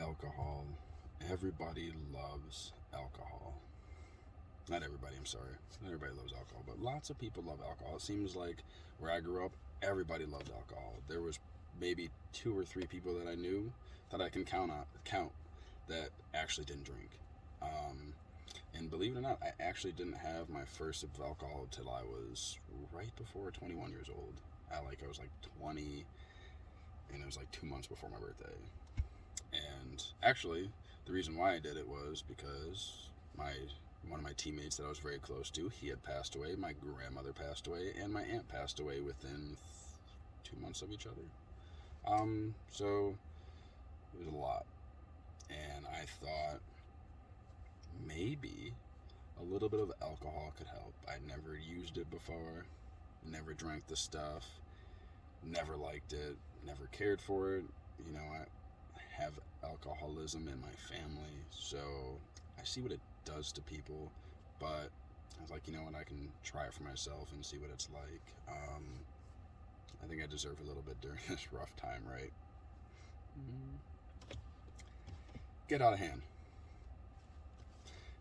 alcohol. Everybody loves alcohol. Not everybody, I'm sorry. Not everybody loves alcohol, but lots of people love alcohol. It seems like where I grew up, everybody loved alcohol. There was maybe two or three people that I knew that I can count that actually didn't drink. Um, and believe it or not, I actually didn't have my first sip of alcohol till I was right before 21 years old. I was like 20, and it was like 2 months before my birthday. And actually, the reason why I did it was because my one of my teammates that I was very close to, he had passed away. My grandmother passed away, and my aunt passed away within 2 months of each other. So it was a lot, and I thought maybe a little bit of alcohol could help. I'd never used it before, never drank the stuff, never liked it, never cared for it. I have alcoholism in my family, so I see what it does to people, but I was like, you know what, I can try it for myself and see what it's like. I think I deserve a little bit during this rough time, right? Get out of hand.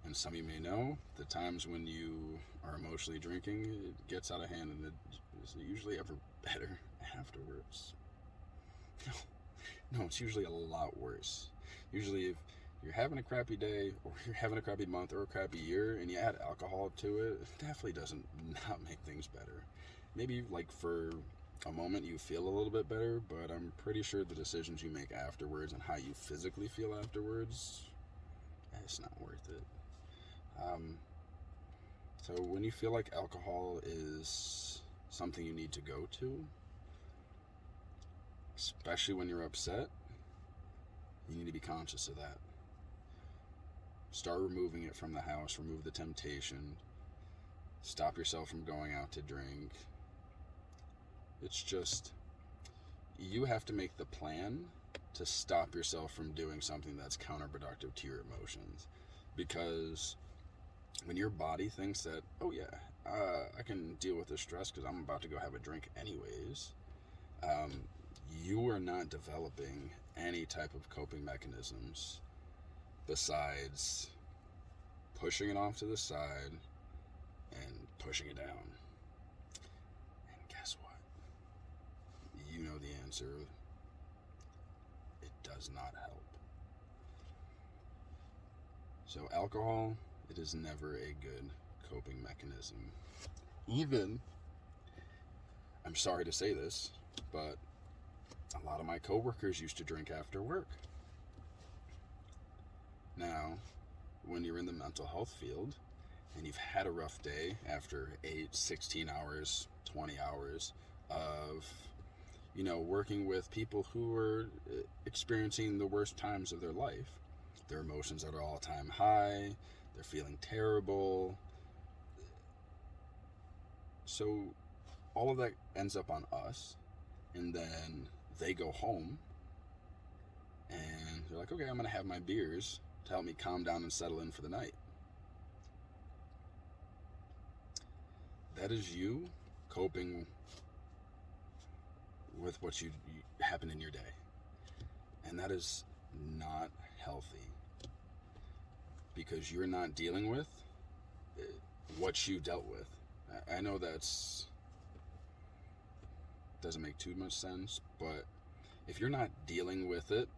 And some of you may know the times when you are emotionally drinking, it gets out of hand, and it is usually ever better afterwards. No, it's usually a lot worse. Usually, if you're having a crappy day, or you're having a crappy month, or a crappy year, and you add alcohol to it, it definitely doesn't not make things better. Maybe like for a moment you feel a little bit better, but I'm pretty sure the decisions you make afterwards and how you physically feel afterwards, it's not worth it. So when you feel like alcohol is something you need to go to, especially when you're upset, you need to be conscious of that. Start removing it from the house, remove the temptation, stop yourself from going out to drink. It's just, you have to make the plan to stop yourself from doing something that's counterproductive to your emotions. Because when your body thinks that, oh yeah, I can deal with this stress because I'm about to go have a drink anyways, you are not developing any type of coping mechanisms besides pushing it off to the side and pushing it down. And guess what? You know the answer. It does not help. So alcohol, it is never a good coping mechanism. Even, I'm sorry to say this, but a lot of my coworkers used to drink after work. Now, when you're in the mental health field and you've had a rough day after 8, 16 hours, 20 hours of, working with people who are experiencing the worst times of their life, their emotions at an all-time high, they're feeling terrible. So all of that ends up on us, and then they go home and they're like, okay, I'm going to have my beers to help me calm down and settle in for the night. That is you coping with what you happen in your day. And that is not healthy, because you're not dealing with what you dealt with. I know that's doesn't make too much sense, but if you're not dealing with it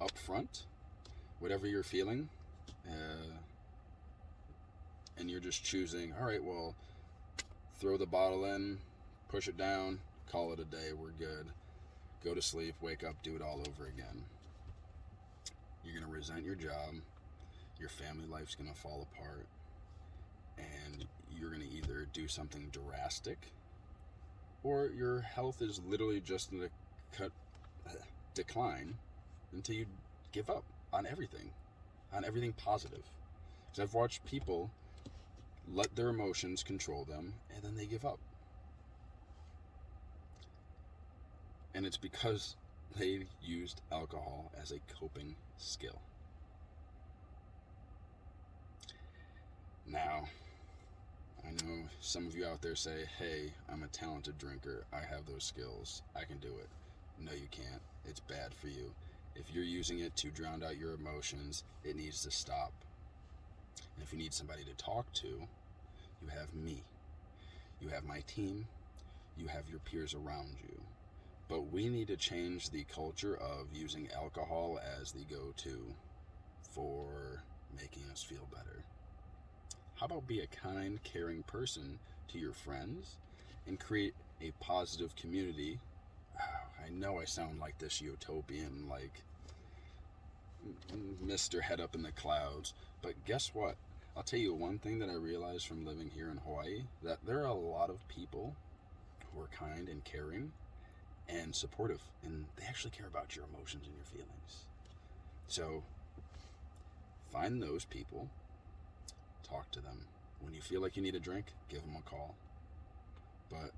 up front, whatever you're feeling, and you're just choosing, all right, well, throw the bottle in, push it down, call it a day, we're good, go to sleep, wake up, do it all over again. You're going to resent your job, your family life's going to fall apart, and you're going to either do something drastic, or your health is literally just going to decline until you give up on everything positive. Because I've watched people let their emotions control them, and then they give up. And it's because they used alcohol as a coping skill. Now, I know some of you out there say, hey, I'm a talented drinker. I have those skills. I can do it. No, you can't. It's bad for you. If you're using it to drown out your emotions, it needs to stop. And if you need somebody to talk to, you have me. You have my team. You have your peers around you. But we need to change the culture of using alcohol as the go-to for making us feel better. How about be a kind, caring person to your friends and create a positive community? I know I sound like this utopian, like Mr. Head Up in the Clouds, but guess what? I'll tell you one thing that I realized from living here in Hawaii, that there are a lot of people who are kind and caring and supportive, and they actually care about your emotions and your feelings. So find those people, talk to them. When you feel like you need a drink, give them a call. But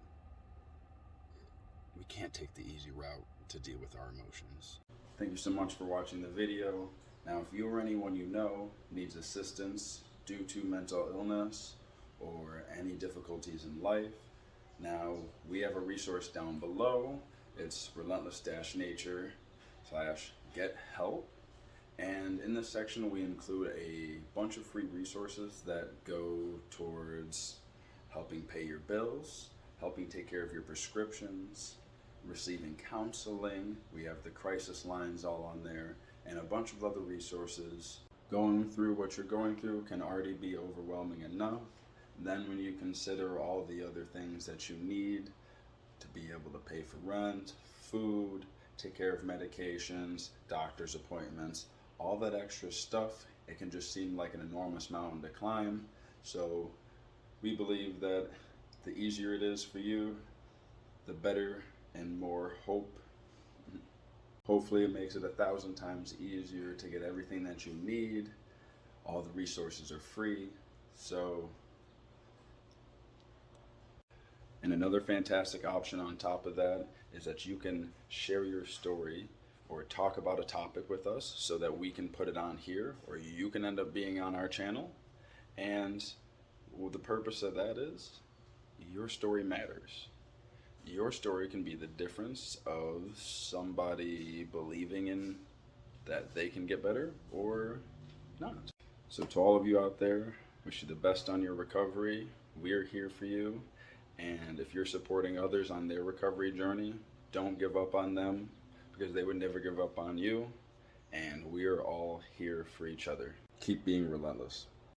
we can't take the easy route to deal with our emotions. Thank you so much for watching the video. Now, if you or anyone you know needs assistance due to mental illness or any difficulties in life, now we have a resource down below. It's relentless-nature/get help. And in this section, we include a bunch of free resources that go towards helping pay your bills, helping take care of your prescriptions, receiving counseling. We have the crisis lines all on there, and a bunch of other resources. Going through what you're going through can already be overwhelming enough. Then when you consider all the other things that you need to be able to pay for rent, food, take care of medications, doctor's appointments, all that extra stuff, it can just seem like an enormous mountain to climb. So we believe that the easier it is for you, the better and more hope. Hopefully it makes it 1,000 times easier to get everything that you need. All the resources are free. And another fantastic option on top of that is that you can share your story or talk about a topic with us so that we can put it on here, or you can end up being on our channel. And the purpose of that is your story matters. Your story can be the difference of somebody believing in that they can get better or not. So to all of you out there, wish you the best on your recovery. We're here for you. And if you're supporting others on their recovery journey, don't give up on them, because they would never give up on you. And we're all here for each other. Keep being relentless.